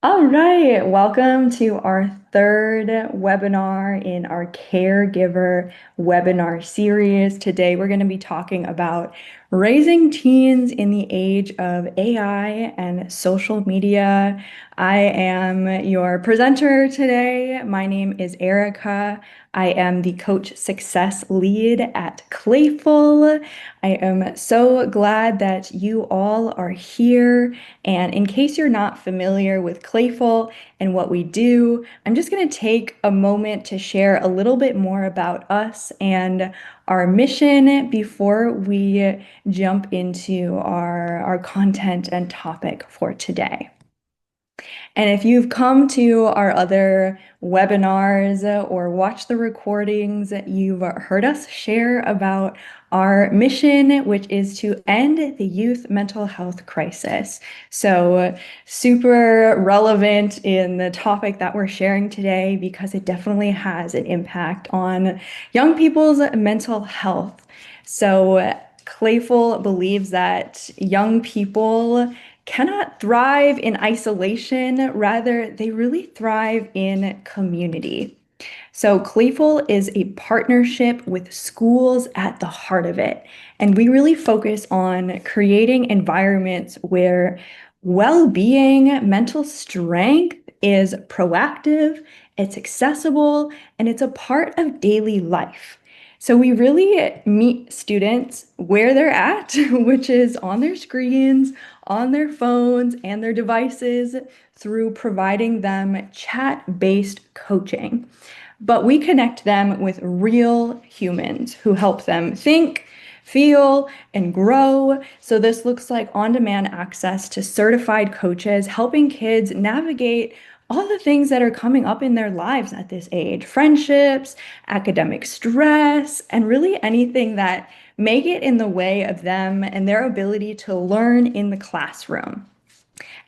All right, welcome to our third webinar in our Caregiver webinar series. Today, we're going to be talking about raising teens in the age of AI and social media. I am your presenter today. My name is Erica. I am the Coach Success Lead at Clayful. I am so glad that you all are here. And in case you're not familiar with Clayful and what we do, I'm just going to take a moment to share a little bit more about us and our mission before we jump into our content and topic for today. And if you've come to our other webinars or watched the recordings, you've heard us share about our mission, which is to end the youth mental health crisis. So super relevant in the topic that we're sharing today because it definitely has an impact on young people's mental health. So Clayful believes that young people cannot thrive in isolation. Rather, they really thrive in community. So, Clayful is a partnership with schools at the heart of it. And we really focus on creating environments where well being, mental strength is proactive, it's accessible, and it's a part of daily life. So we really meet students where they're at, which is on their screens, on their phones, and their devices through providing them chat-based coaching. But we connect them with real humans who help them think, feel, and grow. So this looks like on-demand access to certified coaches, helping kids navigate all the things that are coming up in their lives at this age, friendships, academic stress, and really anything that may get in the way of them and their ability to learn in the classroom.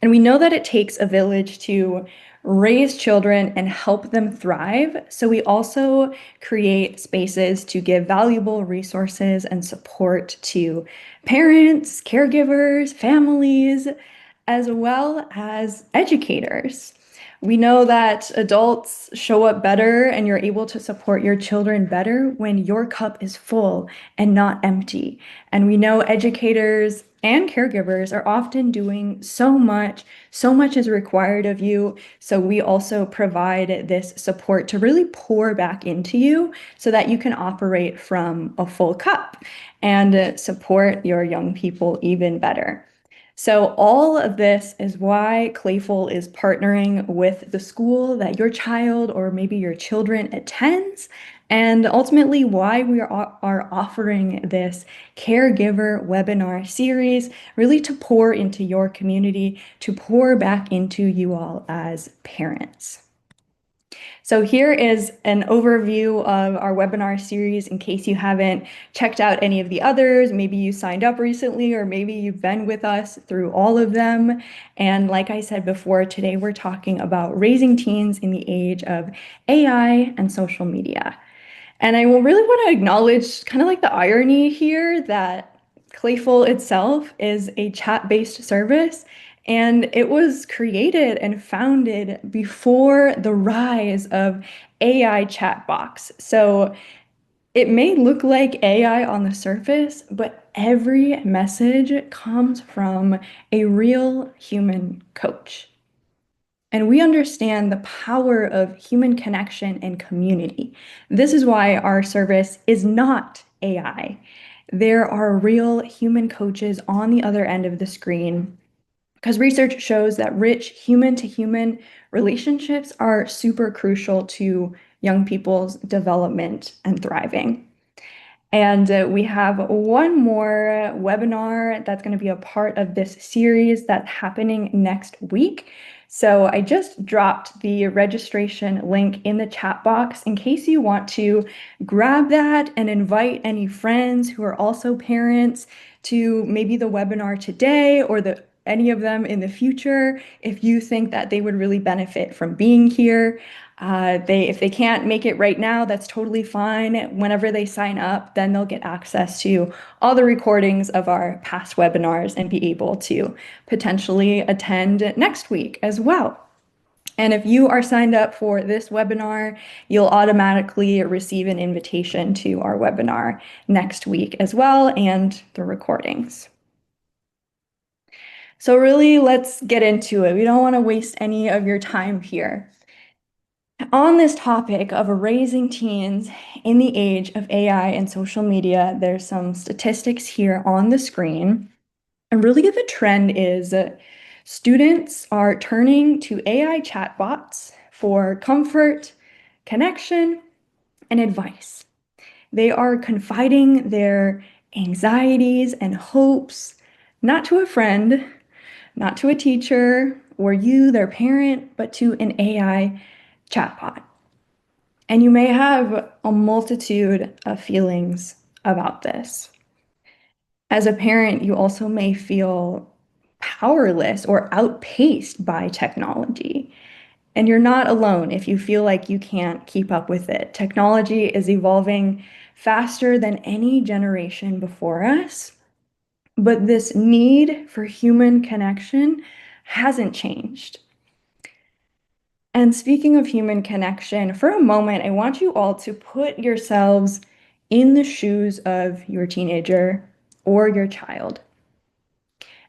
And we know that it takes a village to raise children and help them thrive. So we also create spaces to give valuable resources and support to parents, caregivers, families, as well as educators. We know that adults show up better and you're able to support your children better when your cup is full and not empty. And we know educators and caregivers are often doing so much is required of you. So we also provide this support to really pour back into you so that you can operate from a full cup and support your young people even better. So all of this is why Clayful is partnering with the school that your child or maybe your children attends, and ultimately why we are offering this caregiver webinar series, really to pour into your community, to pour back into you all as parents. So here is an overview of our webinar series in case you haven't checked out any of the others. Maybe you signed up recently, or maybe you've been with us through all of them. And like I said before, today we're talking about raising teens in the age of AI and social media. And I will really want to acknowledge kind of like the irony here that Clayful itself is a chat-based service, and it was created and founded before the rise of AI chatbots. So it may look like AI on the surface, but every message comes from a real human coach. And we understand the power of human connection and community. This is why our service is not AI. There are real human coaches on the other end of the screen because research shows that rich human to human relationships are super crucial to young people's development and thriving. And we have one more webinar that's going to be a part of this series that's happening next week. So I just dropped the registration link in the chat box in case you want to grab that and invite any friends who are also parents to maybe the webinar today or any of them in the future if you think that they would really benefit from being here. If they can't make it right now, that's totally fine. Whenever they sign up, then they'll get access to all the recordings of our past webinars and be able to potentially attend next week as well. And if you are signed up for this webinar, you'll automatically receive an invitation to our webinar next week as well, and the recordings. So really, let's get into it. We don't want to waste any of your time here. On this topic of raising teens in the age of AI and social media, there's some statistics here on the screen. And really the trend is that students are turning to AI chatbots for comfort, connection, and advice. They are confiding their anxieties and hopes not to a friend, not to a teacher or you, their parent, but to an AI chatbot. And you may have a multitude of feelings about this. As a parent, you also may feel powerless or outpaced by technology. And you're not alone if you feel like you can't keep up with it. Technology is evolving faster than any generation before us, but this need for human connection hasn't changed. And speaking of human connection, for a moment, I want you all to put yourselves in the shoes of your teenager or your child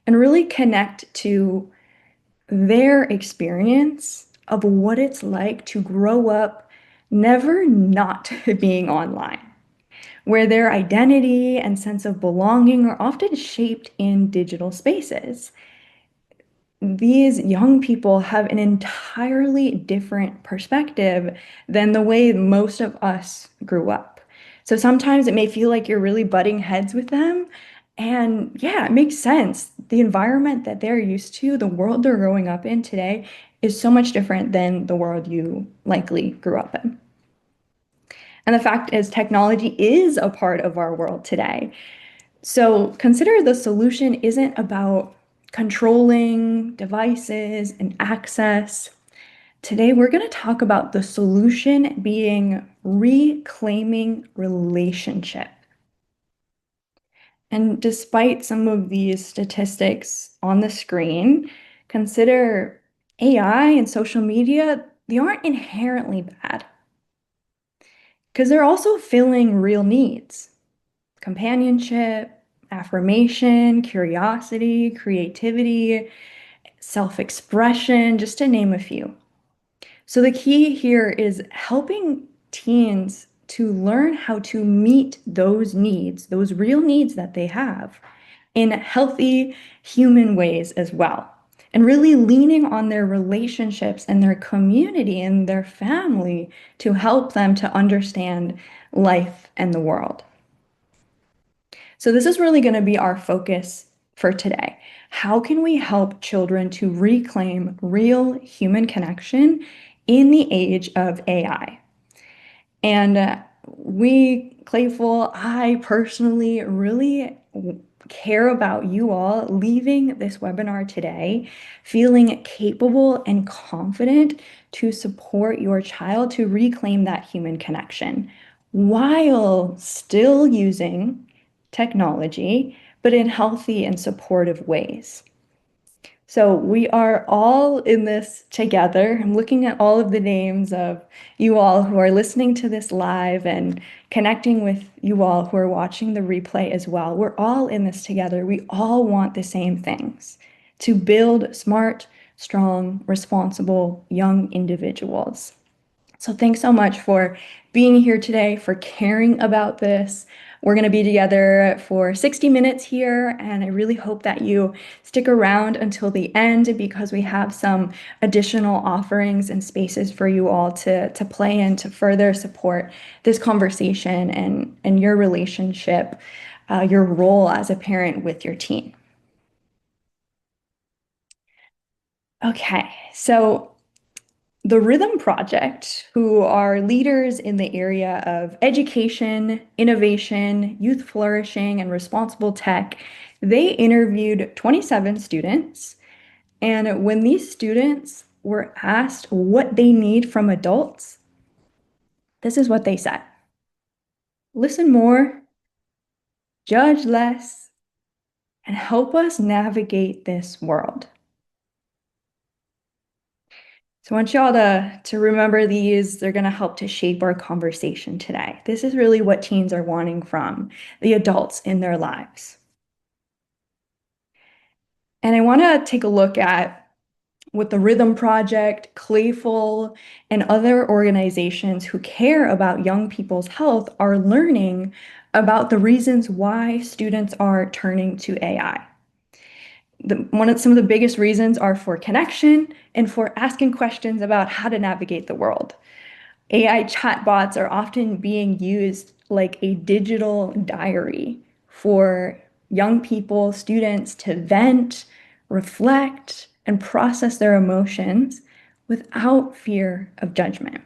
and really connect to their experience of what it's like to grow up never not being online, where their identity and sense of belonging are often shaped in digital spaces. These young people have an entirely different perspective than the way most of us grew up. So sometimes it may feel like you're really butting heads with them. And yeah, it makes sense. The environment that they're used to, the world they're growing up in today, is so much different than the world you likely grew up in. And the fact is, technology is a part of our world today. So consider the solution isn't about controlling devices and access. Today, we're going to talk about the solution being reclaiming relationship. And despite some of these statistics on the screen, consider AI and social media, they aren't inherently bad because they're also filling real needs. Companionship, affirmation, curiosity, creativity, self-expression, just to name a few. So the key here is helping teens to learn how to meet those needs, those real needs that they have, in healthy human ways as well. And really leaning on their relationships and their community and their family to help them to understand life and the world. So this is really going to be our focus for today. How can we help children to reclaim real human connection in the age of AI? And Clayful, I personally really care about you all leaving this webinar today feeling capable and confident to support your child to reclaim that human connection while still using technology, but in healthy and supportive ways. So we are all in this together. I'm looking at all of the names of you all who are listening to this live and connecting with you all who are watching the replay as well. We're all in this together. We all want the same things: to build smart, strong, responsible young individuals. So thanks so much for being here today, for caring about this. We're going to be together for 60 minutes here, and I really hope that you stick around until the end because we have some additional offerings and spaces for you all to play in to further support this conversation and your relationship, your role as a parent with your teen. Okay, so the Rhythm Project, who are leaders in the area of education, innovation, youth flourishing, and responsible tech, they interviewed 27 students. And when these students were asked what they need from adults, this is what they said: listen more, judge less, and help us navigate this world. So I want y'all to remember these. They're going to help to shape our conversation today. This is really what teens are wanting from the adults in their lives. And I want to take a look at what the Rhythm Project, Clayful, and other organizations who care about young people's health are learning about the reasons why students are turning to AI. Some of the biggest reasons are for connection and for asking questions about how to navigate the world. AI chatbots are often being used like a digital diary for young people, students to vent, reflect, and process their emotions without fear of judgment.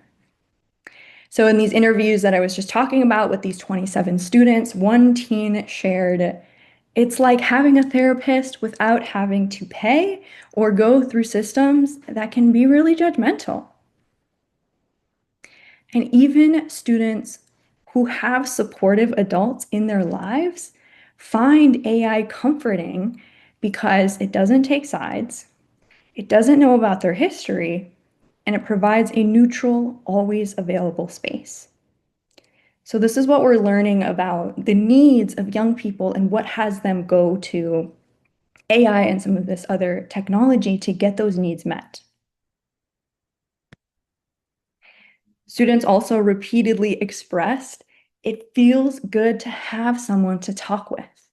So, in these interviews that I was just talking about with these 27 students, one teen shared, it's like having a therapist without having to pay or go through systems that can be really judgmental. And even students who have supportive adults in their lives find AI comforting because it doesn't take sides, it doesn't know about their history, and it provides a neutral, always available space. So, this is what we're learning about the needs of young people and what has them go to AI and some of this other technology to get those needs met. Students also repeatedly expressed it feels good to have someone to talk with.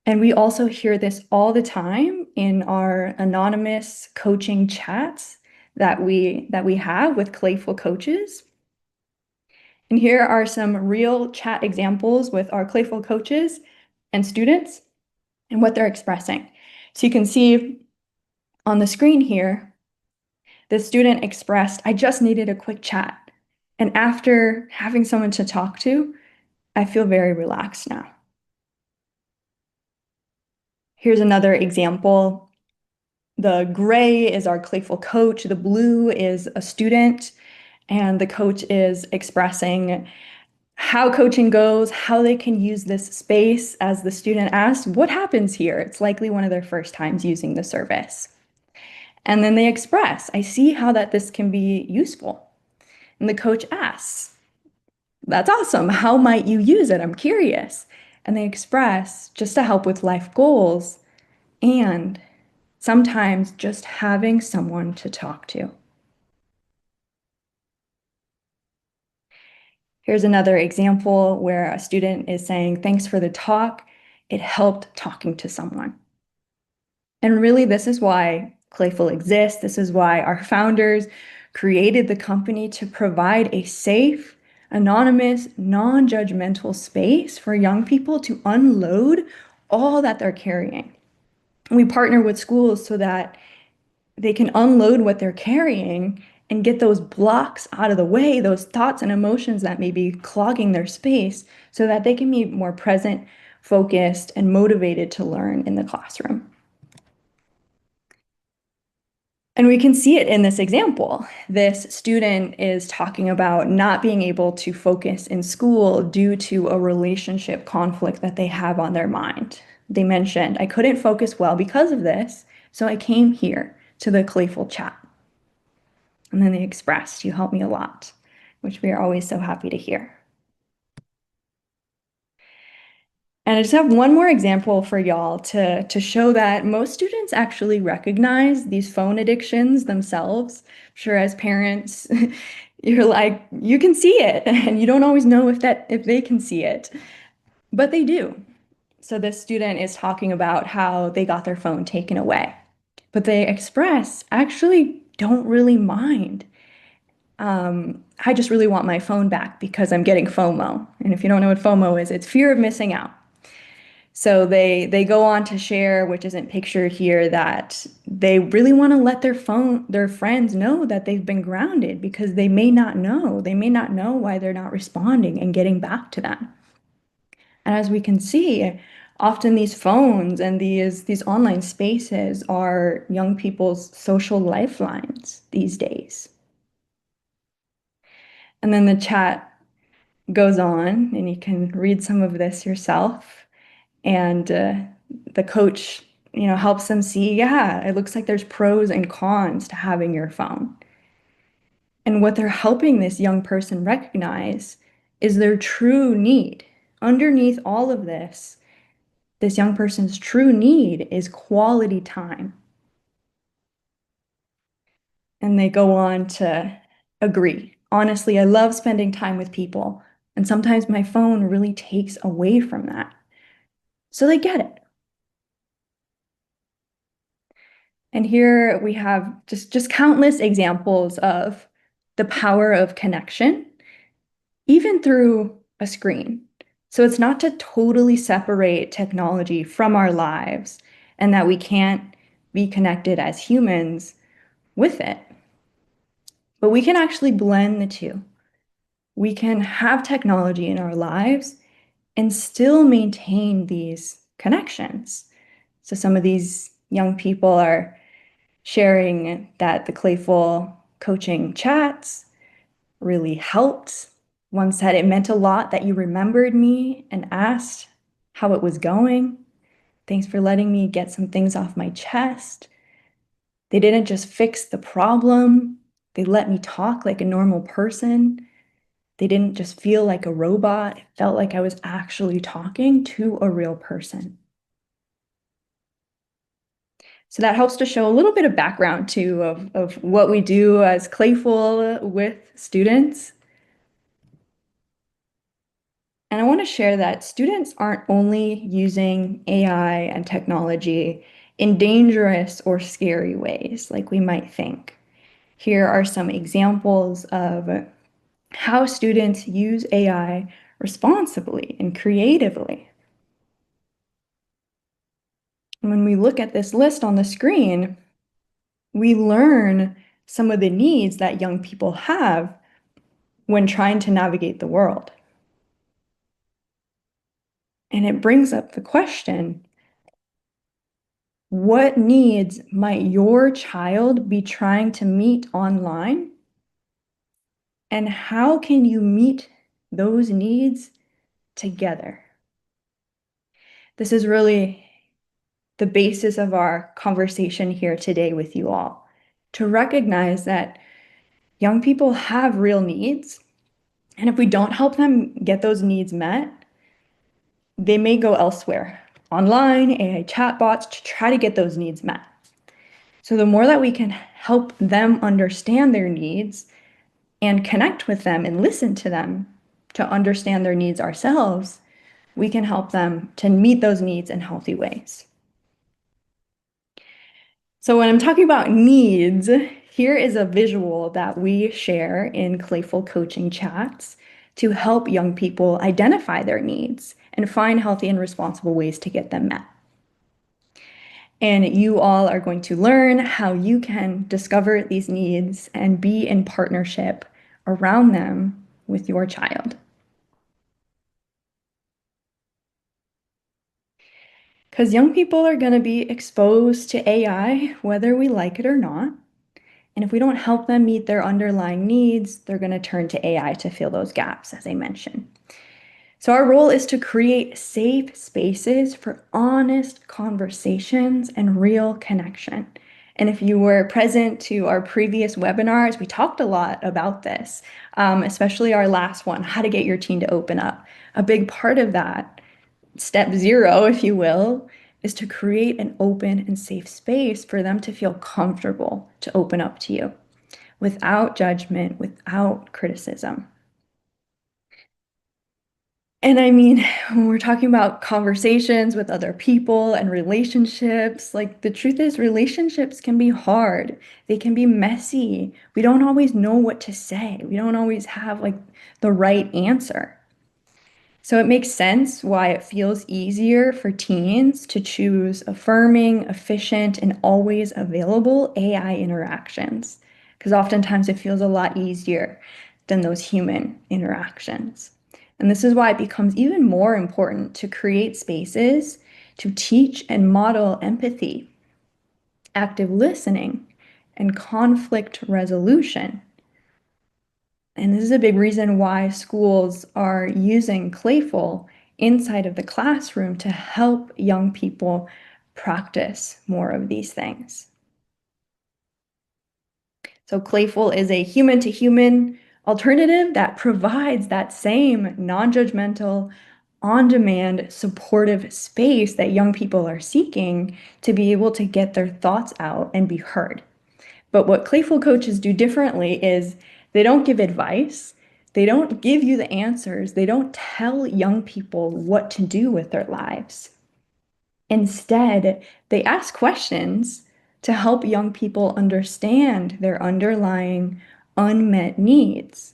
And we also hear this all the time in our anonymous coaching chats that we have with Clayful coaches. And here are some real chat examples with our Clayful coaches and students and what they're expressing. So you can see on the screen here, the student expressed, I just needed a quick chat. And after having someone to talk to, I feel very relaxed now. Here's another example. The gray is our Clayful coach, the blue is a student, and the coach is expressing how coaching goes, how they can use this space. As the student asked, what happens here? It's likely one of their first times using the service. And then they express, I see how that this can be useful. And the coach asks, that's awesome. How might you use it? I'm curious. And they express just to help with life goals and sometimes just having someone to talk to. Here's another example where a student is saying, thanks for the talk. It helped talking to someone. And really, this is why Clayful exists. This is why our founders created the company to provide a safe, anonymous, non-judgmental space for young people to unload all that they're carrying. We partner with schools so that they can unload what they're carrying and get those blocks out of the way, those thoughts and emotions that may be clogging their space, so that they can be more present, focused, and motivated to learn in the classroom. And we can see it in this example. This student is talking about not being able to focus in school due to a relationship conflict that they have on their mind. They mentioned, I couldn't focus well because of this, so I came here to the Clayful chat. And then they expressed, you helped me a lot, which we are always so happy to hear. And I just have one more example for y'all to show that most students actually recognize these phone addictions themselves. I'm sure as parents, you're like, you can see it, and you don't always know if they can see it, but they do. So this student is talking about how they got their phone taken away, but they express actually don't really mind. I just really want my phone back because I'm getting FOMO. And if you don't know what FOMO is, it's fear of missing out. So they go on to share, which isn't pictured here, that they really want to let their friends know that they've been grounded because they may not know. They may not know why they're not responding and getting back to them. And as we can see, often these phones and these online spaces are young people's social lifelines these days. And then the chat goes on, and you can read some of this yourself. And the coach, helps them see, yeah, it looks like there's pros and cons to having your phone. And what they're helping this young person recognize is their true need. Underneath all of this young person's true need is quality time. And they go on to agree. Honestly, I love spending time with people, and sometimes my phone really takes away from that. So they get it. And here we have just countless examples of the power of connection, even through a screen. So it's not to totally separate technology from our lives and that we can't be connected as humans with it. But we can actually blend the two. We can have technology in our lives and still maintain these connections. So some of these young people are sharing that the Clayful coaching chats really helped. One said it meant a lot that you remembered me and asked how it was going. Thanks for letting me get some things off my chest. They didn't just fix the problem, they let me talk like a normal person. They didn't just feel like a robot. It felt like I was actually talking to a real person. So that helps to show a little bit of background too of what we do as Clayful with students. And I want to share that students aren't only using AI and technology in dangerous or scary ways like we might think. Here are some examples of how students use AI responsibly and creatively. When we look at this list on the screen, we learn some of the needs that young people have when trying to navigate the world. And it brings up the question, what needs might your child be trying to meet online? And how can you meet those needs together? This is really the basis of our conversation here today with you all, to recognize that young people have real needs. And if we don't help them get those needs met, they may go elsewhere, online, AI chatbots, to try to get those needs met. So the more that we can help them understand their needs and connect with them and listen to them to understand their needs ourselves, we can help them to meet those needs in healthy ways. So when I'm talking about needs, here is a visual that we share in Clayful Coaching chats to help young people identify their needs and find healthy and responsible ways to get them met. And you all are going to learn how you can discover these needs and be in partnership around them with your child. Because young people are going to be exposed to AI, whether we like it or not. And if we don't help them meet their underlying needs, they're going to turn to AI to fill those gaps, as I mentioned. So our role is to create safe spaces for honest conversations and real connection. And if you were present to our previous webinars, we talked a lot about this, especially our last one, how to get your teen to open up. A big part of that, step zero, if you will, is to create an open and safe space for them to feel comfortable to open up to you without judgment, without criticism. And I mean, when we're talking about conversations with other people and relationships, like the truth is, relationships can be hard. They can be messy. We don't always know what to say. We don't always have like the right answer. So it makes sense why it feels easier for teens to choose affirming, efficient, and always available AI interactions, because oftentimes it feels a lot easier than those human interactions. And this is why it becomes even more important to create spaces to teach and model empathy, active listening, and conflict resolution. And this is a big reason why schools are using Clayful inside of the classroom to help young people practice more of these things. So Clayful is a human to human alternative that provides that same non-judgmental, on-demand, supportive space that young people are seeking to be able to get their thoughts out and be heard. But what Clayful coaches do differently is they don't give advice, they don't give you the answers, they don't tell young people what to do with their lives. Instead, they ask questions to help young people understand their underlying unmet needs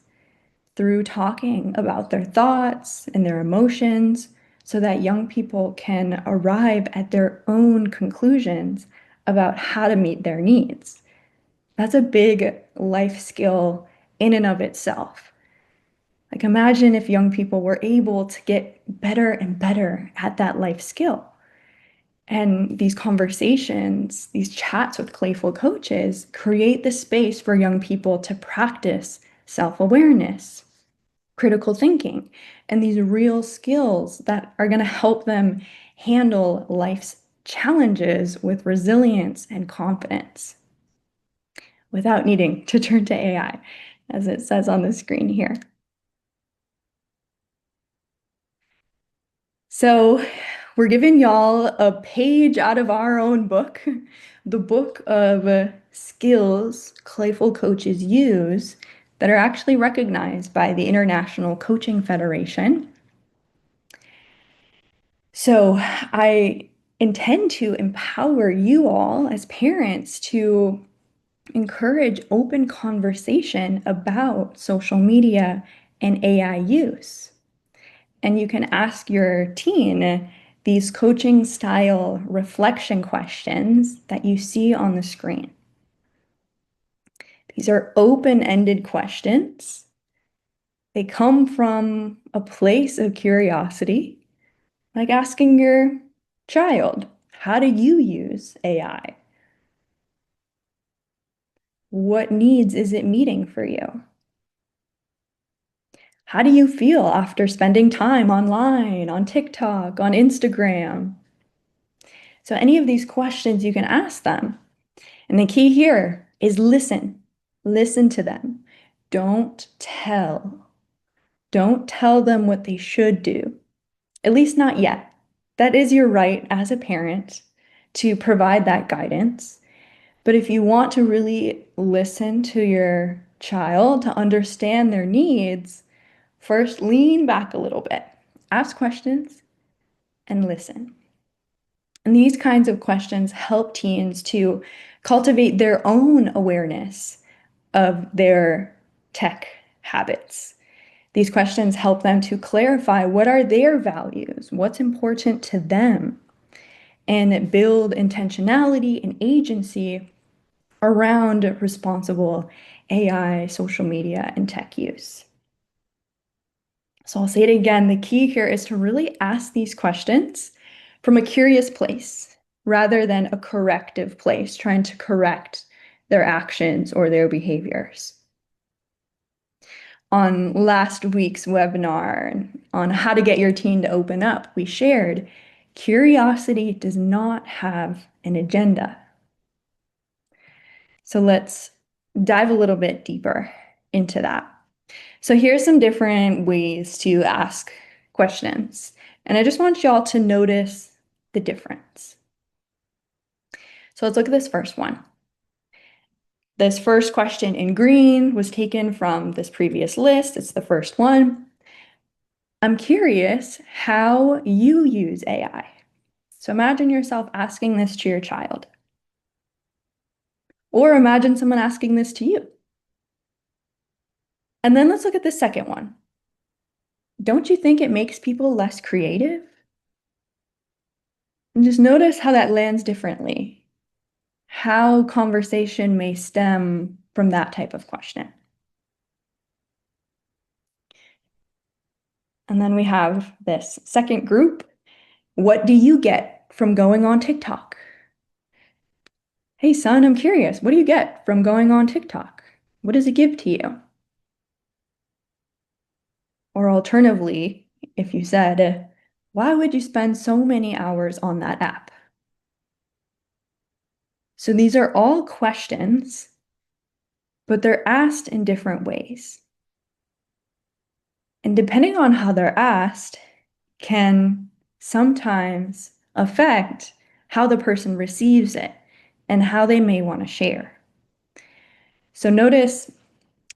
through talking about their thoughts and their emotions so that young people can arrive at their own conclusions about how to meet their needs. That's a big life skill in and of itself. Like, imagine if young people were able to get better and better at that life skill. And these conversations, these chats with Clayful coaches create the space for young people to practice self-awareness, critical thinking, and these real skills that are going to help them handle life's challenges with resilience and confidence without needing to turn to AI, as it says on the screen here. So we're giving y'all a page out of our own book, the book of skills Clayful coaches use that are actually recognized by the International Coaching Federation. So I intend to empower you all as parents to encourage open conversation about social media and AI use. And you can ask your teen these coaching style reflection questions that you see on the screen. These are open-ended questions. They come from a place of curiosity, like asking your child, how do you use AI? What needs is it meeting for you? How do you feel after spending time online, on TikTok, on Instagram? So any of these questions you can ask them. And the key here is listen. Listen to them. Don't tell. Don't tell them what they should do, at least not yet. That is your right as a parent to provide that guidance. But if you want to really listen to your child to understand their needs, first lean back a little bit, ask questions, and listen. And these kinds of questions help teens to cultivate their own awareness of their tech habits. These questions help them to clarify what are their values, what's important to them, and build intentionality and agency around responsible AI, social media, and tech use. So I'll say it again, the key here is to really ask these questions from a curious place rather than a corrective place, trying to correct their actions or their behaviors. On last week's webinar on how to get your teen to open up, we shared curiosity does not have an agenda. So let's dive a little bit deeper into that. So here's some different ways to ask questions. And I just want y'all to notice the difference. So let's look at this first one. This first question in green was taken from this previous list. It's the first one. I'm curious how you use AI. So imagine yourself asking this to your child. Or imagine someone asking this to you. And then let's look at the second one. Don't you think it makes people less creative? And just notice how that lands differently, how conversation may stem from that type of question. And then we have this second group. What do you get from going on TikTok? Hey, son, I'm curious. What do you get from going on TikTok? What does it give to you? Or alternatively, if you said, why would you spend so many hours on that app? So these are all questions but they're asked in different ways. And depending on how they're asked, can sometimes affect how the person receives it and how they may want to share. So notice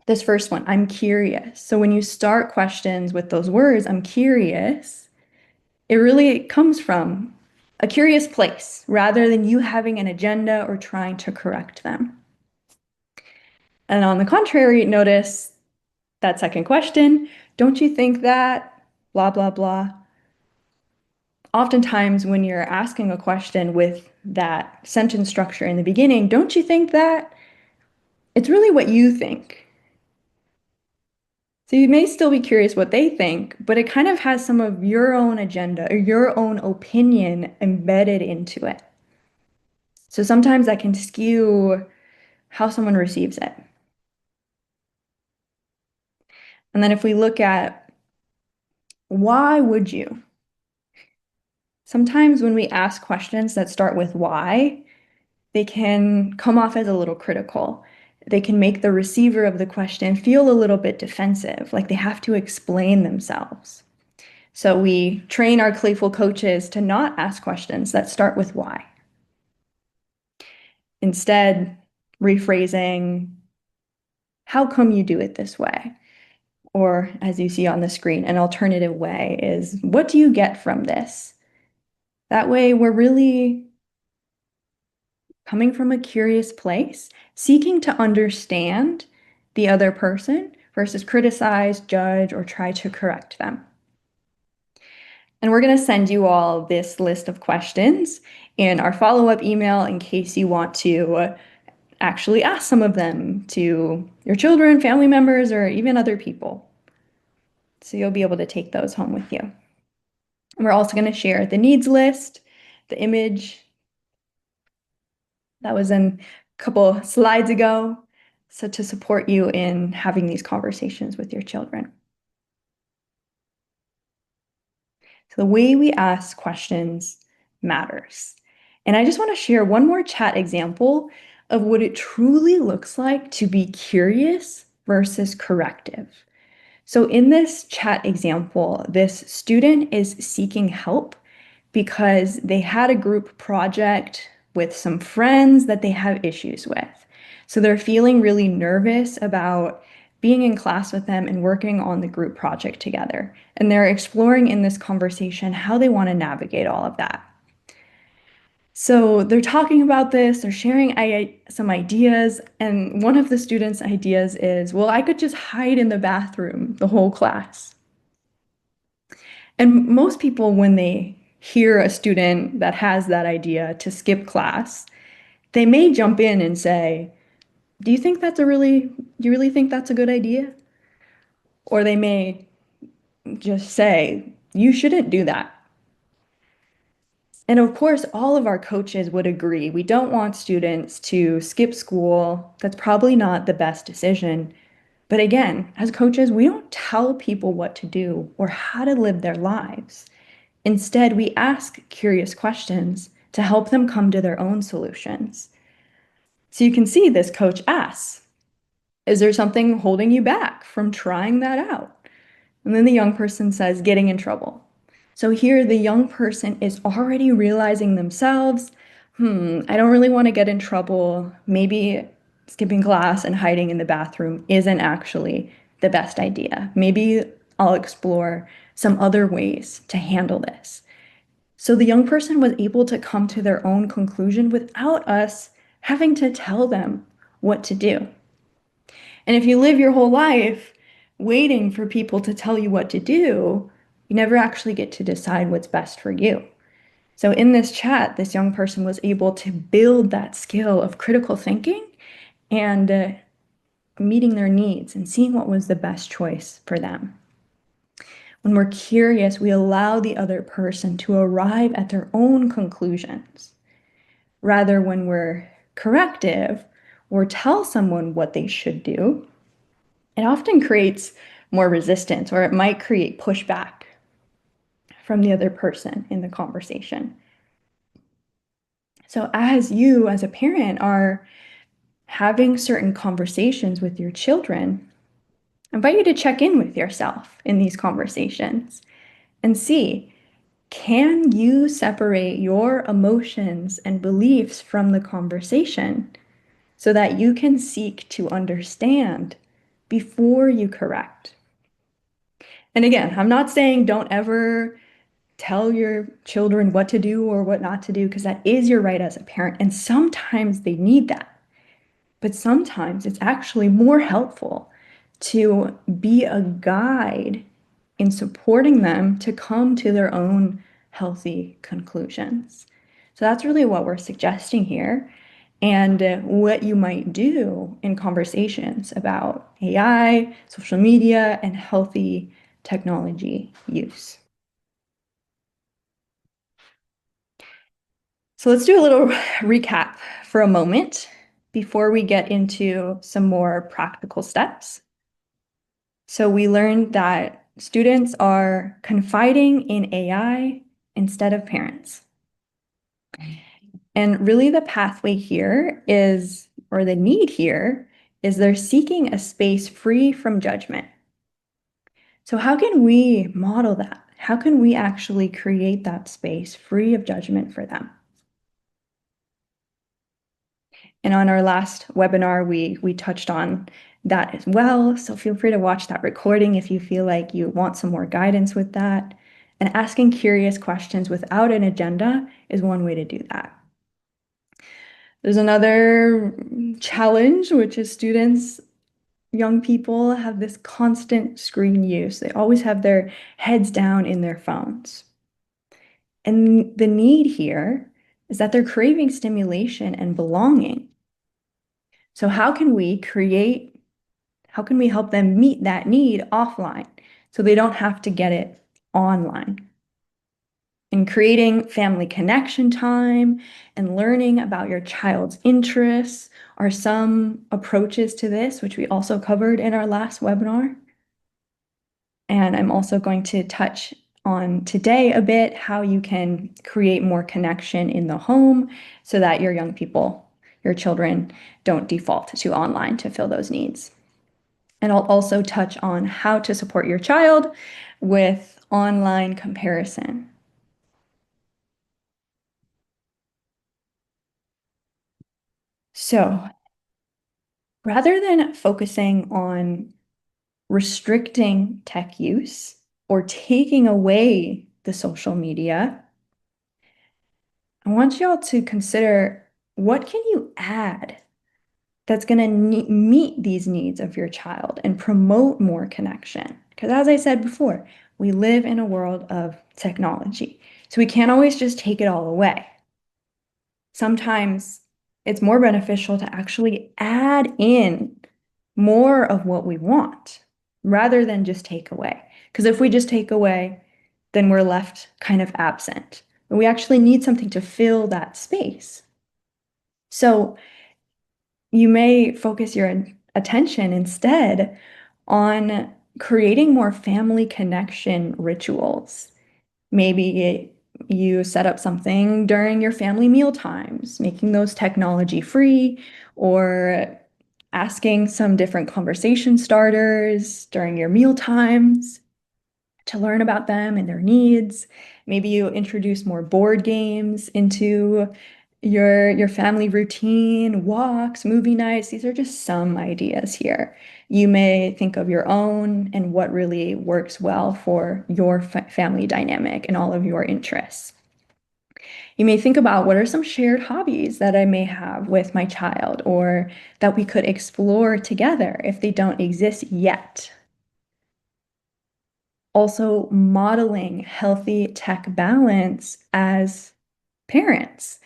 this first one, I'm curious. So when you start questions with those words, I'm curious, it really comes from a curious place rather than you having an agenda or trying to correct them. And on the contrary, notice that second question, don't you think that, blah, blah, blah. Oftentimes, when you're asking a question with that sentence structure in the beginning, don't you think that? It's really what you think. So you may still be curious what they think, but it kind of has some of your own agenda or your own opinion embedded into it. So sometimes that can skew how someone receives it. And then if we look at why would you? Sometimes when we ask questions that start with why, they can come off as a little critical. They can make the receiver of the question feel a little bit defensive, like they have to explain themselves. So we train our Clayful coaches to not ask questions that start with why. Instead, rephrasing, how come you do it this way? Or as you see on the screen, an alternative way is, what do you get from this? That way, we're really coming from a curious place, seeking to understand the other person versus criticize, judge, or try to correct them. And we're going to send you all this list of questions in our follow-up email in case you want to actually ask some of them to your children, family members, or even other people. So you'll be able to take those home with you. And we're also going to share the needs list, the image that was in a couple slides ago, so to support you in having these conversations with your children. So the way we ask questions matters. And I just want to share one more chat example of what it truly looks like to be curious versus corrective. So in this chat example, this student is seeking help because they had a group project with some friends that they have issues with. So they're feeling really nervous about being in class with them and working on the group project together. And they're exploring in this conversation how they want to navigate all of that. So they're talking about this, they're sharing some ideas, and one of the students' ideas is, well, I could just hide in the bathroom the whole class. And most people, when they hear a student that has that idea to skip class, they may jump in and say, do you really think that's a good idea? Or they may just say, you shouldn't do that. And of course, all of our coaches would agree. We don't want students to skip school. That's probably not the best decision. But again, as coaches, we don't tell people what to do or how to live their lives. Instead, we ask curious questions to help them come to their own solutions. So you can see this coach asks, is there something holding you back from trying that out? And then the young person says, getting in trouble. So here the young person is already realizing themselves, I don't really want to get in trouble. Maybe skipping class and hiding in the bathroom isn't actually the best idea. Maybe I'll explore some other ways to handle this. So the young person was able to come to their own conclusion without us having to tell them what to do. And if you live your whole life waiting for people to tell you what to do, you never actually get to decide what's best for you. So in this chat, this young person was able to build that skill of critical thinking and meeting their needs and seeing what was the best choice for them. When we're curious, we allow the other person to arrive at their own conclusions. Rather, when we're corrective or tell someone what they should do, it often creates more resistance, or it might create pushback from the other person in the conversation. So as you, as a parent, are having certain conversations with your children, I invite you to check in with yourself in these conversations and see, can you separate your emotions and beliefs from the conversation so that you can seek to understand before you correct? And again, I'm not saying don't ever tell your children what to do or what not to do, because that is your right as a parent. And sometimes they need that. But sometimes it's actually more helpful to be a guide in supporting them to come to their own healthy conclusions. So that's really what we're suggesting here, and what you might do in conversations about AI, social media, and healthy technology use. So let's do a little recap for a moment before we get into some more practical steps. So we learned that students are confiding in AI instead of parents. And really the pathway here is, or the need here, is they're seeking a space free from judgment. So how can we model that? How can we actually create that space free of judgment for them? And on our last webinar, we touched on that as well. So feel free to watch that recording if you feel like you want some more guidance with that. And asking curious questions without an agenda is one way to do that. There's another challenge, which is students, young people have this constant screen use. They always have their heads down in their phones. And the need here is that they're craving stimulation and belonging. So how can we help them meet that need offline so they don't have to get it online? And creating family connection time and learning about your child's interests are some approaches to this, which we also covered in our last webinar. And I'm also going to touch on today a bit how you can create more connection in the home so that your young people, your children, don't default to online to fill those needs. And I'll also touch on how to support your child with online comparison. So rather than focusing on restricting tech use or taking away the social media, I want y'all to consider, what can you add that's going to meet these needs of your child and promote more connection? Because as I said before, we live in a world of technology, so we can't always just take it all away. Sometimes it's more beneficial to actually add in more of what we want rather than just take away. Because if we just take away, then we're left kind of absent. And we actually need something to fill that space. So you may focus your attention instead on creating more family connection rituals. Maybe you set up something during your family meal times, making those technology free, or asking some different conversation starters during your meal times to learn about them and their needs. Maybe you introduce more board games into your family routine, walks, movie nights. These are just some ideas here. You may think of your own and what really works well for your family dynamic and all of your interests. You may think about, what are some shared hobbies that I may have with my child or that we could explore together if they don't exist yet? Also, modeling healthy tech balance as parents.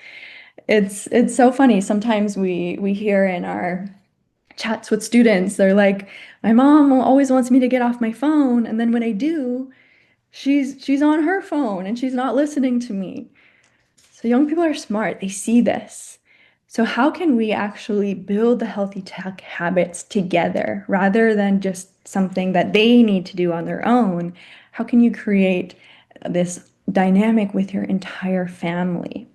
It's so funny. Sometimes we hear in our chats with students, they're like, my mom always wants me to get off my phone, and then when I do, she's on her phone and she's not listening to me. So young people are smart, they see this. So how can we actually build the healthy tech habits together rather than just something that they need to do on their own? How can you create this dynamic with your entire family?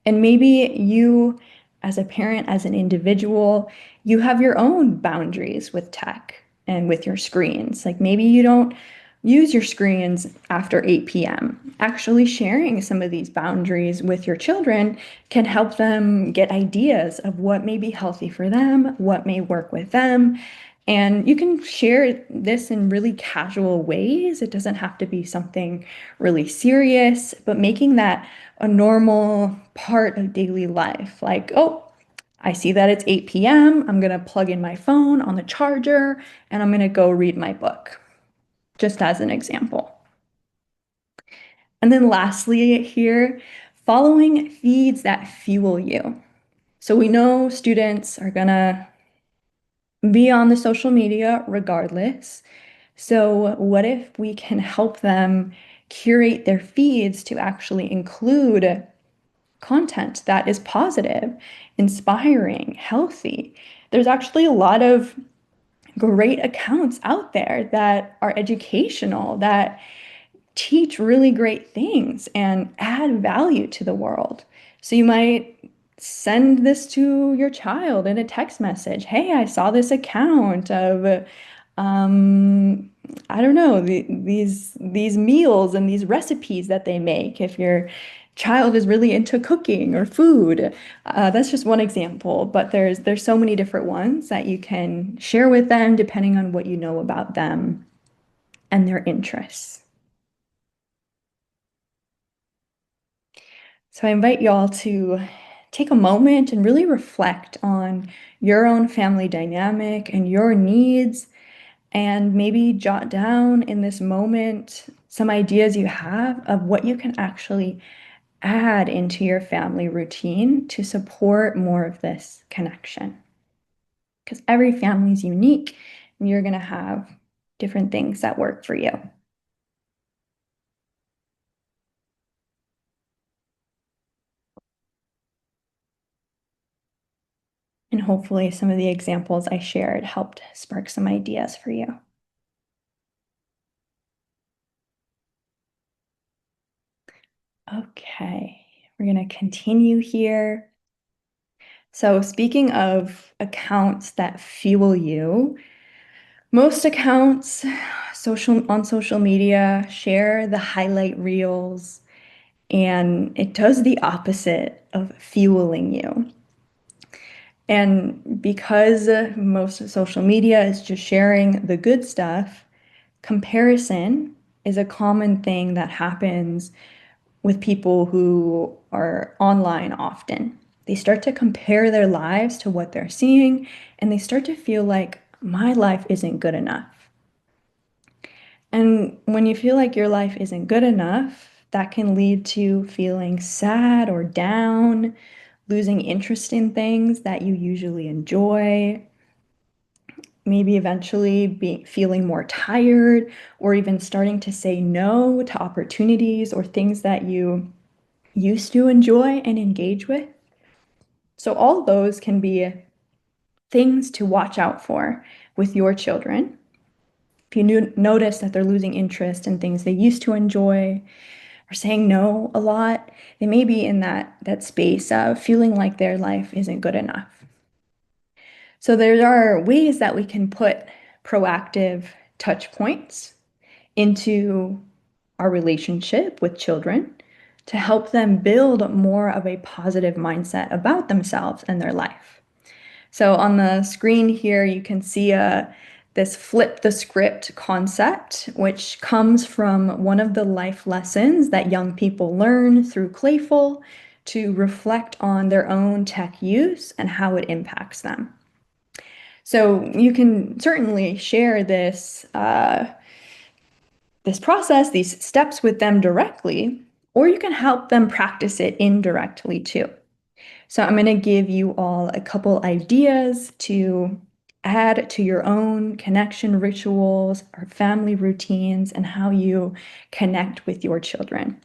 And maybe you as a parent, as an individual, you have your own boundaries with tech and with your screens. Like maybe you don't use your screens after 8 p.m. Actually, sharing some of these boundaries with your children can help them get ideas of what may be healthy for them, what may work with them. And you can share this in really casual ways. It doesn't have to be something really serious, but making that a normal part of daily life. Like, oh, I see that it's 8 p.m. I'm going to plug in my phone on the charger and I'm going to go read my book, just as an example. And then lastly, here, following feeds that fuel you. So we know students are going to be on the social media regardless. So, what if we can help them curate their feeds to actually include content that is positive, inspiring, healthy? There's actually a lot of great accounts out there that are educational, that teach really great things and add value to the world. So you might send this to your child in a text message. Hey, I saw this account of um, I don't know, these meals and these recipes that they make. If your child is really into cooking or food, that's just one example. But there's so many different ones that you can share with them depending on what you know about them and their interests. So I invite y'all to take a moment and really reflect on your own family dynamic and your needs, and maybe jot down in this moment some ideas you have of what you can actually add into your family routine to support more of this connection. Because every family is unique and you're going to have different things that work for you. And hopefully, some of the examples I shared helped spark some ideas for you. Okay, we're going to continue here. So, speaking of accounts that fuel you, most accounts on social media share the highlight reels, and it does the opposite of fueling you. And because most of social media is just sharing the good stuff, comparison is a common thing that happens with people who are online often. They start to compare their lives to what they're seeing, and they start to feel like my life isn't good enough. And when you feel like your life isn't good enough, that can lead to feeling sad or down, losing interest in things that you usually enjoy, maybe eventually feeling more tired, or even starting to say no to opportunities or things that you used to enjoy and engage with. So, all those can be things to watch out for with your children. If you notice that they're losing interest in things they used to enjoy or saying no a lot, they may be in that space of feeling like their life isn't good enough. So, there are ways that we can put proactive touch points into our relationship with children to help them build more of a positive mindset about themselves and their life. So on the screen here, you can see this flip the script concept, which comes from one of the life lessons that young people learn through Clayful to reflect on their own tech use and how it impacts them. So you can certainly share this process, these steps with them directly, or you can help them practice it indirectly too. So I'm going to give you all a couple ideas to add to your own connection rituals or family routines and how you connect with your children.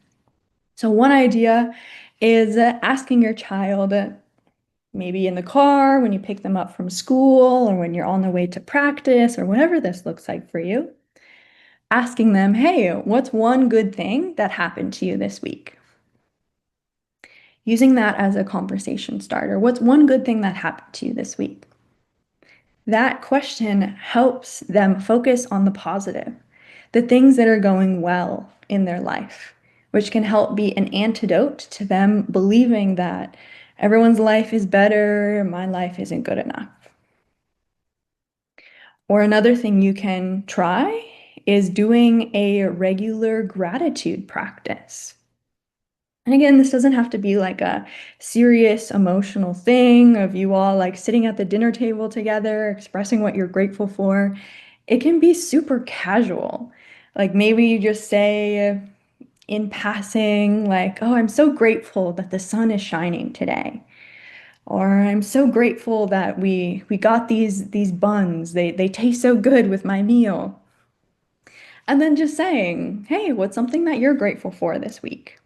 So one idea is asking your child, maybe in the car when you pick them up from school or when you're on the way to practice or whatever this looks like for you, asking them, hey, what's one good thing that happened to you this week? Using that as a conversation starter. What's one good thing that happened to you this week? That question helps them focus on the positive, the things that are going well in their life, which can help be an antidote to them believing that everyone's life is better, my life isn't good enough. Or another thing you can try is doing a regular gratitude practice. And again, this doesn't have to be like a serious emotional thing of you all like sitting at the dinner table together, expressing what you're grateful for. It can be super casual. Like maybe you just say in passing, like, oh, I'm so grateful that the sun is shining today. Or I'm so grateful that we got these buns. They taste so good with my meal. And then just saying, hey, what's something that you're grateful for this week?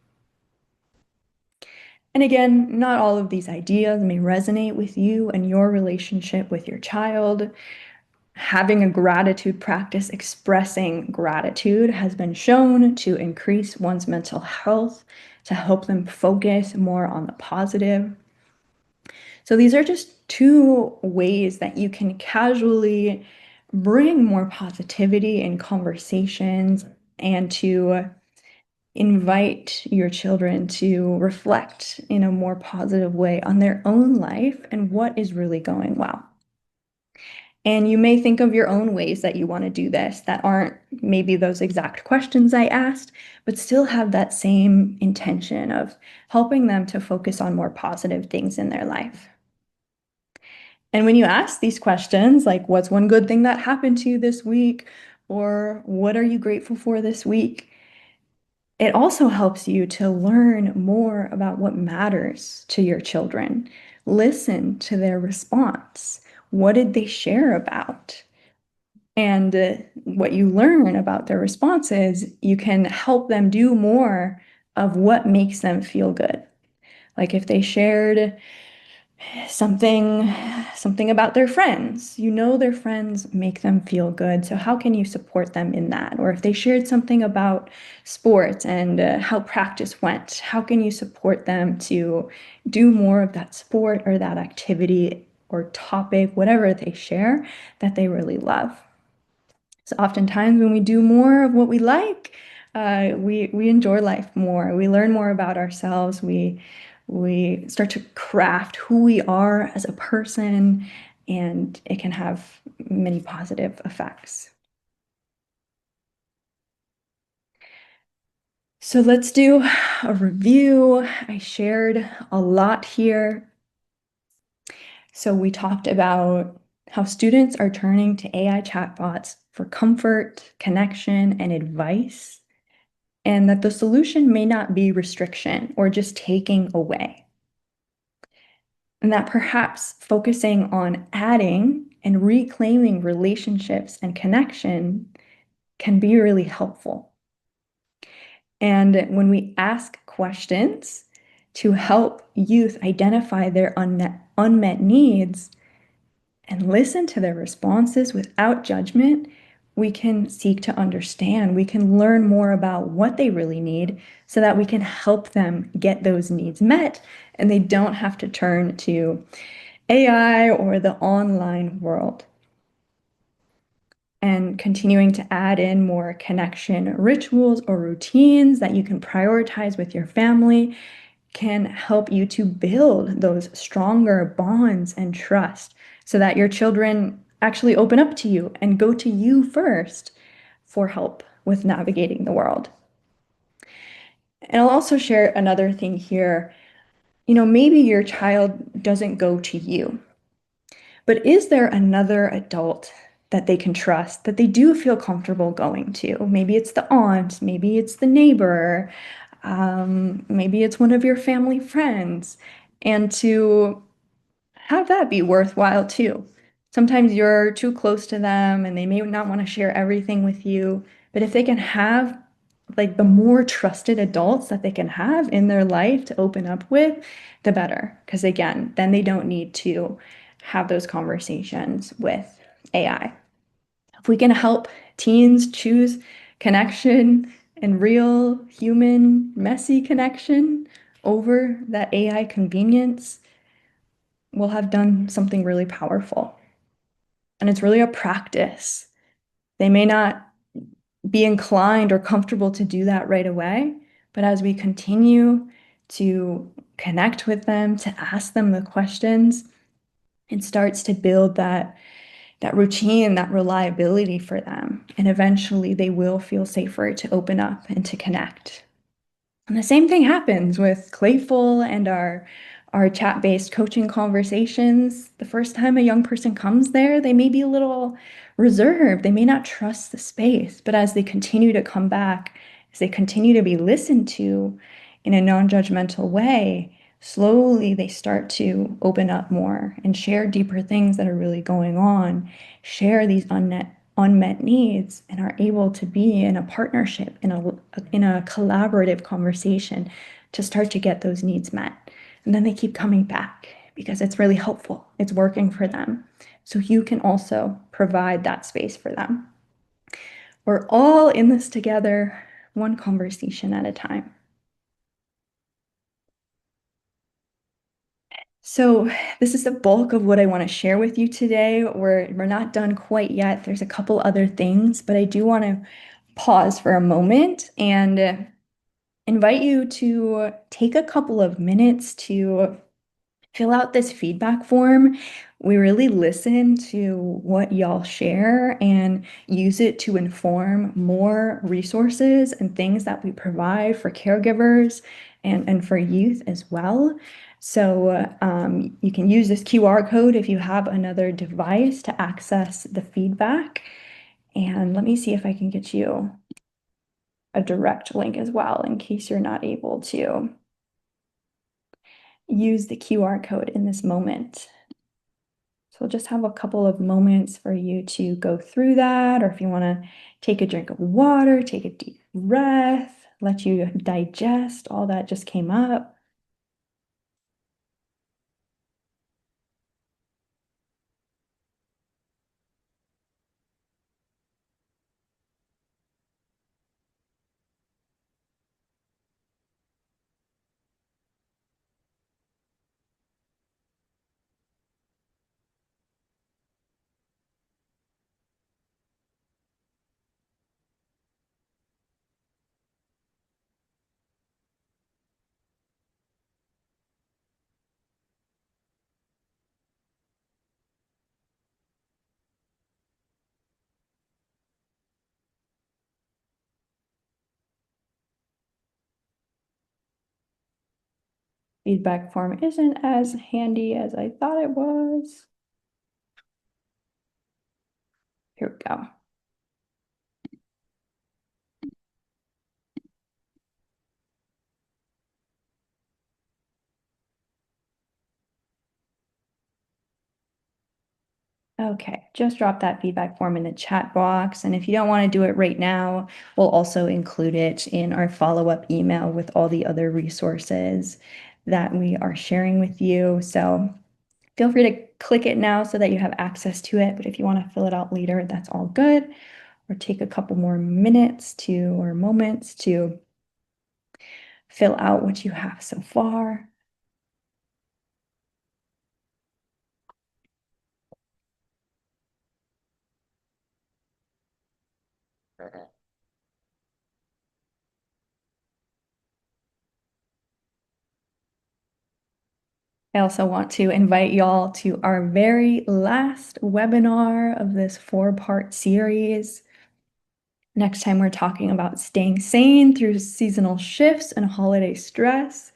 And again, not all of these ideas may resonate with you and your relationship with your child. Having a gratitude practice, expressing gratitude, has been shown to increase one's mental health, to help them focus more on the positive. So these are just two ways that you can casually bring more positivity in conversations and to invite your children to reflect in a more positive way on their own life and what is really going well. And you may think of your own ways that you want to do this that aren't maybe those exact questions I asked, but still have that same intention of helping them to focus on more positive things in their life. And when you ask these questions, like what's one good thing that happened to you this week, or what are you grateful for this week, it also helps you to learn more about what matters to your children. Listen to their response. What did they share about? And what you learn about their responses, you can help them do more of what makes them feel good. Like if they shared something something about their friends. You know their friends make them feel good, so how can you support them in that? Or if they shared something about sports and how practice went, how can you support them to do more of that sport or that activity or topic, whatever they share that they really love? So oftentimes when we do more of what we like, we enjoy life more. We learn more about ourselves. We start to craft who we are as a person, and it can have many positive effects. So let's do a review. I shared a lot here. So we talked about how students are turning to AI chatbots for comfort, connection, and advice, and that the solution may not be restriction or just taking away. And that perhaps focusing on adding and reclaiming relationships and connection can be really helpful. And when we ask questions to help youth identify their unmet needs and listen to their responses without judgment, we can seek to understand. We can learn more about what they really need so that we can help them get those needs met and they don't have to turn to AI or the online world. And continuing to add in more connection rituals or routines that you can prioritize with your family can help you to build those stronger bonds and trust so that your children actually open up to you and go to you first for help with navigating the world. And I'll also share another thing here. Maybe your child doesn't go to you, but is there another adult that they can trust, that they do feel comfortable going to? Maybe it's the aunt, maybe it's the neighbor, maybe it's one of your family friends, and to have that be worthwhile too. Sometimes you're too close to them and they may not want to share everything with you, but if they can have like the more trusted adults that they can have in their life to open up with, the better. Because again, then they don't need to have those conversations with AI. If we can help teens choose connection and real, human, messy connection over that AI convenience will have done something really powerful. And it's really a practice. They may not be inclined or comfortable to do that right away, but as we continue to connect with them, to ask them the questions, it starts to build that routine, that reliability for them. And eventually they will feel safer to open up and to connect. And the same thing happens with Clayful and our chat-based coaching conversations. The first time a young person comes there, they may be a little reserved. They may not trust the space, but as they continue to come back, as they continue to be listened to in a non-judgmental way, slowly they start to open up more and share deeper things that are really going on, share these unmet needs, and are able to be in a partnership, in a collaborative conversation to start to get those needs met. And then they keep coming back because it's really helpful. It's working for them. So you can also provide that space for them. We're all in this together, one conversation at a time. So this is the bulk of what I want to share with you today. We're not done quite yet. There's a couple other things, but I do want to pause for a moment and invite you to take a couple of minutes to fill out this feedback form. We really listen to what y'all share and use it to inform more resources and things that we provide for caregivers and for youth as well. So you can use this QR code if you have another device to access the feedback. And let me see if I can get you a direct link as well in case you're not able to use the QR code in this moment. So we'll just have a couple of moments for you to go through that, or if you want to take a drink of water, take a deep breath, let you digest all that just came up. Feedback form isn't as handy as I thought it was. Here we go. Okay, just drop that feedback form in the chat box. And if you don't want to do it right now, we'll also include it in our follow-up email with all the other resources that we are sharing with you. So feel free to click it now so that you have access to it. But if you want to fill it out later, that's all good. Or take a couple more minutes or moments to fill out what you have so far. I also want to invite y'all to our very last webinar of this 4-part series. Next time, we're talking about staying sane through seasonal shifts and holiday stress.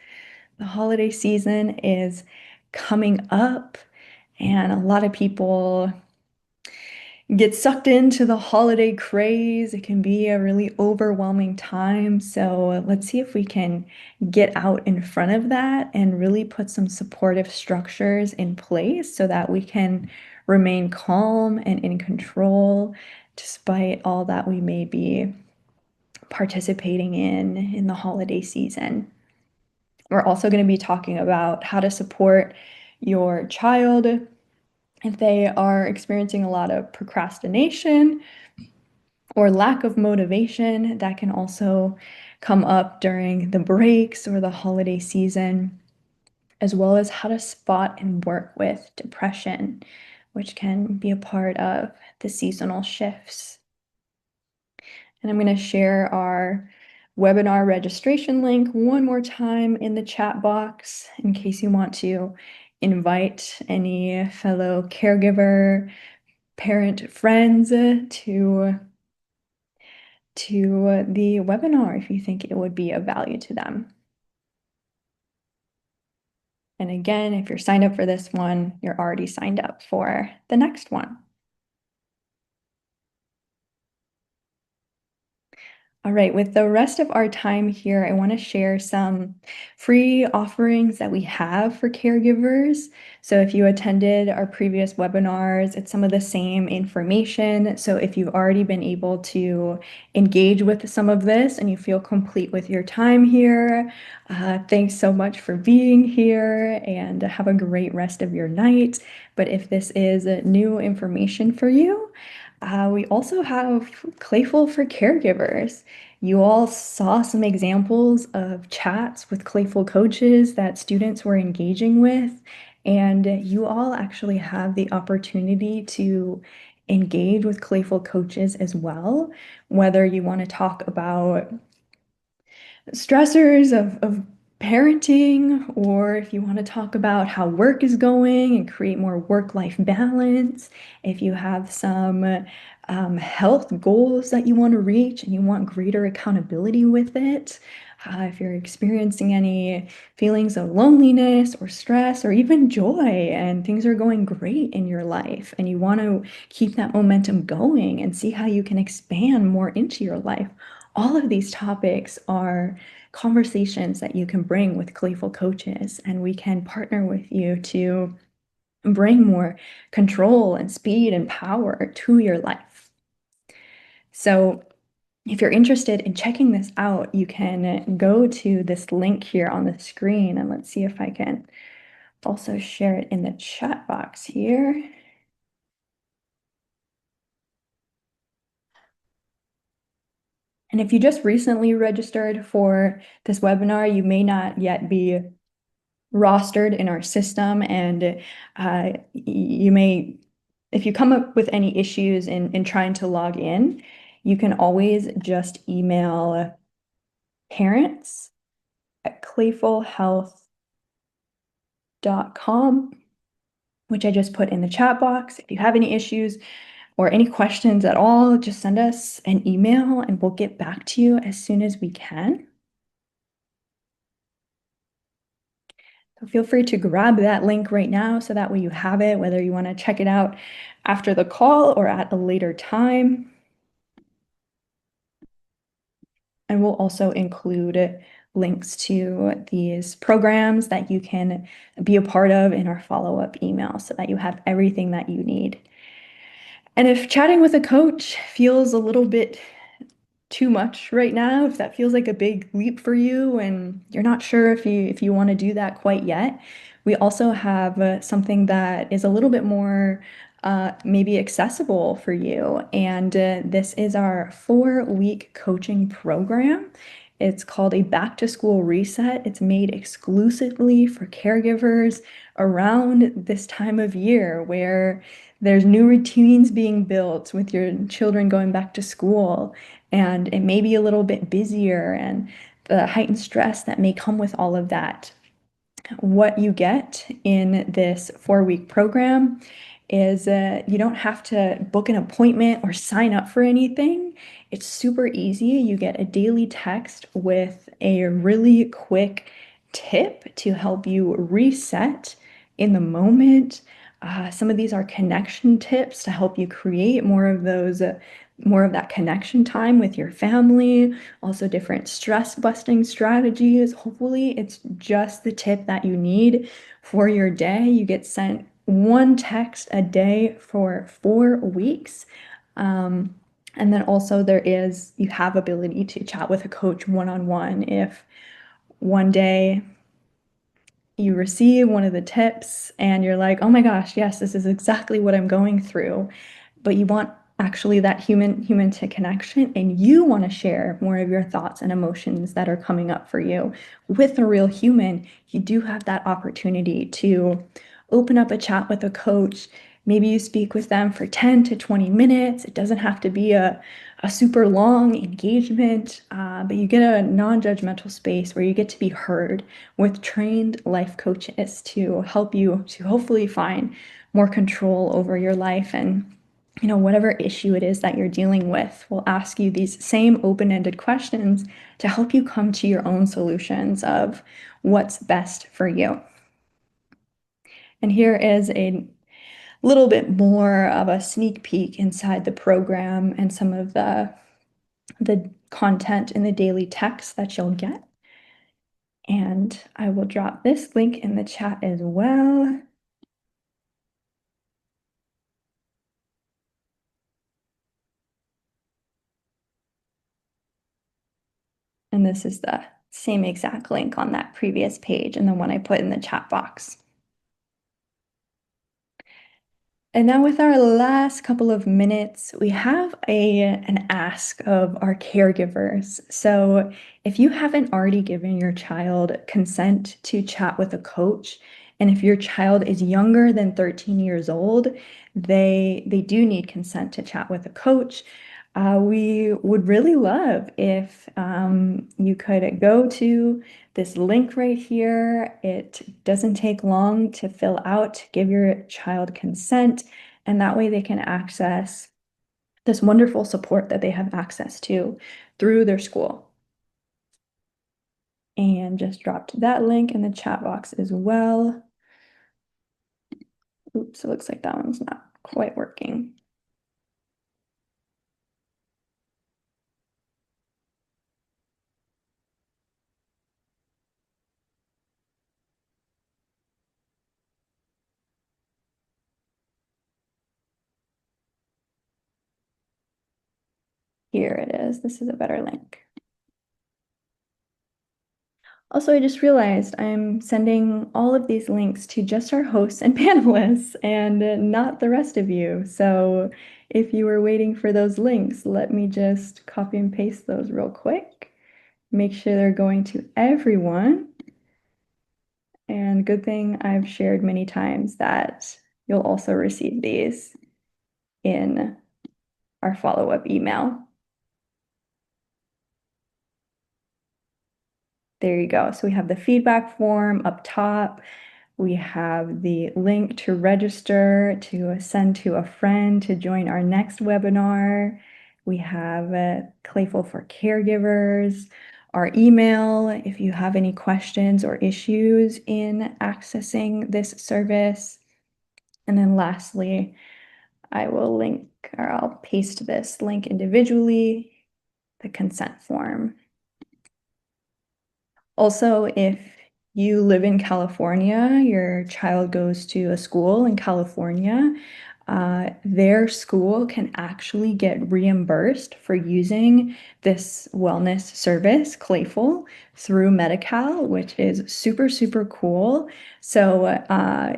The holiday season is coming up, and a lot of people get sucked into the holiday craze. It can be a really overwhelming time. So let's see if we can get out in front of that and really put some supportive structures in place so that we can remain calm and in control despite all that we may be participating in the holiday season. We're also going to be talking about how to support your child if they are experiencing a lot of procrastination or lack of motivation. That can also come up during the breaks or the holiday season, as well as how to spot and work with depression, which can be a part of the seasonal shifts. And I'm going to share our webinar registration link one more time in the chat box in case you want to invite any fellow caregiver, parent, friends to the webinar if you think it would be of value to them. And again, if you're signed up for this one, you're already signed up for the next one. All right, with the rest of our time here, I want to share some free offerings that we have for caregivers. So if you attended our previous webinars, it's some of the same information. So if you've already been able to engage with some of this and you feel complete with your time here, thanks so much for being here and have a great rest of your night. But if this is new information for you, we also have Clayful for Caregivers. You all saw some examples of chats with Clayful coaches that students were engaging with, and you all actually have the opportunity to engage with Clayful coaches as well, whether you want to talk about stressors of parenting, or if you want to talk about how work is going and create more work-life balance, if you have some health goals that you want to reach and you want greater accountability with it, if you're experiencing any feelings of loneliness or stress or even joy and things are going great in your life and you want to keep that momentum going and see how you can expand more into your life. All of these topics are conversations that you can bring with Clayful coaches, and we can partner with you to bring more control and speed and power to your life. So if you're interested in checking this out, you can go to this link here on the screen, and let's see if I can also share it in the chat box here. And if you just recently registered for this webinar, you may not yet be rostered in our system, and you may, if you come up with any issues in trying to log in, you can always just email parents@clayfulhealth.com, which I just put in the chat box. If you have any issues or any questions at all, just send us an email and we'll get back to you as soon as we can. So feel free to grab that link right now so that way you have it, whether you want to check it out after the call or at a later time. And we'll also include links to these programs that you can be a part of in our follow-up email so that you have everything that you need. And if chatting with a coach feels a little bit too much right now, if that feels like a big leap for you and you're not sure if you want to do that quite yet, we also have something that is a little bit more maybe accessible for you. And this is our 4-week coaching program. It's called a Back to School Reset. It's made exclusively for caregivers around this time of year where there's new routines being built with your children going back to school, and it may be a little bit busier and the heightened stress that may come with all of that. What you get in this 4-week program is you don't have to book an appointment or sign up for anything. It's super easy. You get a daily text with a really quick tip to help you reset in the moment. Some of these are connection tips to help you create more of those, more of that connection time with your family. Also, different stress busting strategies. Hopefully, it's just the tip that you need for your day. You get sent one text a day for 4 weeks. And then also you have ability to chat with a coach one-on-one if one day you receive one of the tips and you're like, oh my gosh, yes, this is exactly what I'm going through, but you want actually that human to connection, and you want to share more of your thoughts and emotions that are coming up for you with a real human, you do have that opportunity to open up a chat with a coach. Maybe you speak with them for 10 to 20 minutes. It doesn't have to be a super long engagement, but you get a non-judgmental space where you get to be heard with trained life coaches to help you to hopefully find more control over your life. And whatever issue it is that you're dealing with, will ask you these same open-ended questions to help you come to your own solutions of what's best for you. And here is a little bit more of a sneak peek inside the program and some of the content in the daily text that you'll get. And I will drop this link in the chat as well. And this is the same exact link on that previous page and the one I put in the chat box. And now with our last couple of minutes, we have an ask of our caregivers. So if you haven't already given your child consent to chat with a coach, and if your child is younger than 13 years old, they do need consent to chat with a coach. We would really love if you could go to this link right here. It doesn't take long to fill out, give your child consent, and that way they can access this wonderful support that they have access to through their school. And just dropped that link in the chat box as well. Oops, it looks like that one's not quite working. Here it is. This is a better link. Also, I just realized I'm sending all of these links to just our hosts and panelists and not the rest of you. So if you were waiting for those links, let me just copy and paste those real quick. Make sure they're going to everyone. And good thing I've shared many times that you'll also receive these in our follow-up email. There you go. So we have the feedback form up top. We have the link to register, to send to a friend to join our next webinar. We have Clayful for Caregivers, our email if you have any questions or issues in accessing this service. And then lastly, I will link, or I'll paste this link individually, the consent form. Also, if you live in California, your child goes to a school in California, their school can actually get reimbursed for using this wellness service, Clayful, through Medi-Cal, which is super, super cool. So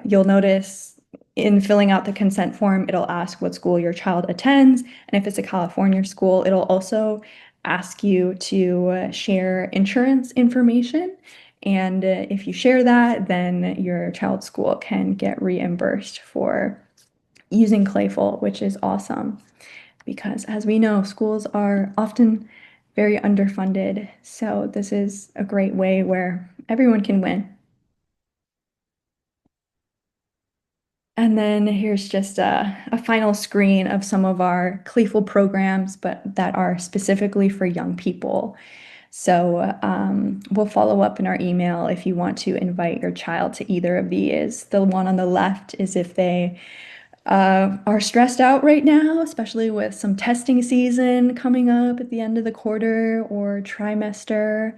you'll notice in filling out the consent form, it'll ask what school your child attends. And if it's a California school, it'll also ask you to share insurance information. And if you share that, then your child's school can get reimbursed for using Clayful, which is awesome. Because as we know, schools are often very underfunded. So this is a great way where everyone can win. And then here's just a final screen of some of our Clayful programs, but that are specifically for young people. So we'll follow up in our email if you want to invite your child to either of these. The one on the left is if they are stressed out right now, especially with some testing season coming up at the end of the quarter or trimester,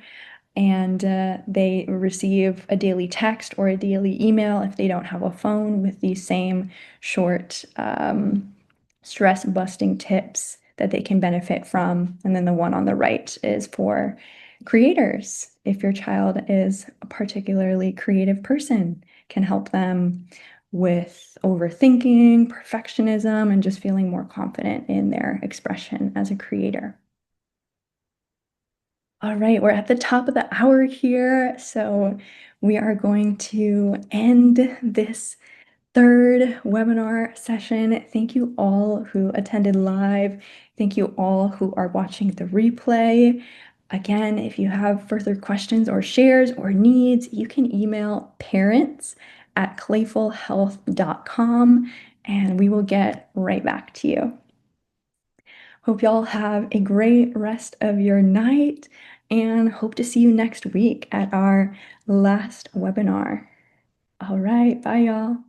and they receive a daily text or a daily email if they don't have a phone with these same short stress busting tips that they can benefit from. And then the one on the right is for creators. If your child is a particularly creative person, can help them with overthinking, perfectionism, and just feeling more confident in their expression as a creator. All right, we're at the top of the hour here, so we are going to end this third webinar session. Thank you all who attended live. Thank you all who are watching the replay. Again, if you have further questions or shares or needs, you can email parents@clayfulhealth.com and we will get right back to you. Hope y'all have a great rest of your night and hope to see you next week at our last webinar. All right, bye y'all.